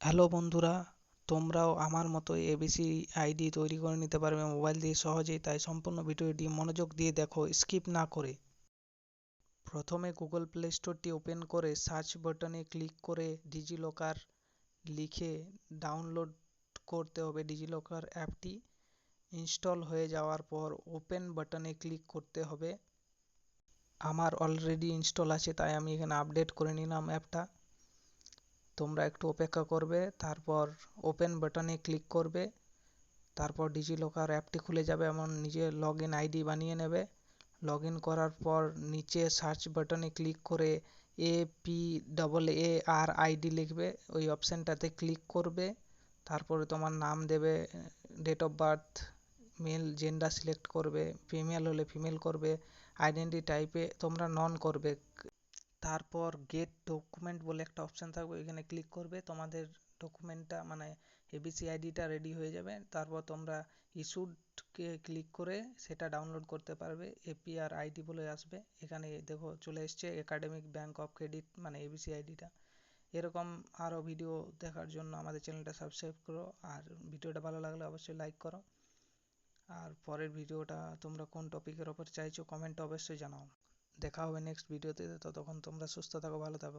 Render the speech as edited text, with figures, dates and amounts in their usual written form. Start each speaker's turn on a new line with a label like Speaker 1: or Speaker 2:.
Speaker 1: Hello বন্ধুরা, তোমরাও আমার মতো এবিসি আইডি তৈরি করে নিতে পারবে মোবাইল দিয়ে সহজেই। তাই সম্পূর্ণ ভিডিওটি মনোযোগ দিয়ে দেখো, স্কিপ না করে। প্রথমে গুগল প্লে স্টোরটি ওপেন করে সার্চ বাটনে ক্লিক করে ডিজিলকার লিখে ডাউনলোড করতে হবে। ডিজিলকার অ্যাপটি ইনস্টল হয়ে যাওয়ার পর ওপেন বাটনে ক্লিক করতে হবে। আমার অলরেডি ইনস্টল আছে, তাই আমি এখানে আপডেট করে নিলাম অ্যাপটা। তোমরা একটু অপেক্ষা করবে, তারপর ওপেন বাটনে ক্লিক করবে। তারপর ডিজিলকার অ্যাপটি খুলে যাবে, এমন নিজে লগ ইন আইডি বানিয়ে নেবে। লগ ইন করার পর নিচে সার্চ বাটনে ক্লিক করে APAARID লিখবে, ওই অপশানটাতে ক্লিক করবে। তারপরে তোমার নাম দেবে, date of birth, male gender select করবে, ফিমেল হলে ফিমেল করবে, আইডেন্টি টাইপে তোমরা নন করবে। তারপর গেট ডকুমেন্ট বলে একটা অপশান থাকবে, ওইখানে ক্লিক করবে। তোমাদের ডকুমেন্টটা মানে এবিসি আইডিটা রেডি হয়ে যাবে। তারপর তোমরা ইস্যুডকে ক্লিক করে সেটা ডাউনলোড করতে পারবে। এপিআর আইডি বলে আসবে, এখানে দেখো চলে এসছে একাডেমিক ব্যাংক অফ ক্রেডিট মানে এবিসি আইডিটা। এরকম আরও ভিডিও দেখার জন্য আমাদের চ্যানেলটা সাবস্ক্রাইব করো, আর ভিডিওটা ভালো লাগলে অবশ্যই লাইক করো। আর পরের ভিডিওটা তোমরা কোন টপিকের ওপর চাইছো কমেন্টে অবশ্যই জানাও। দেখা হবে নেক্সট ভিডিওতে, ততক্ষণ তোমরা সুস্থ থাকো, ভালো থাকো।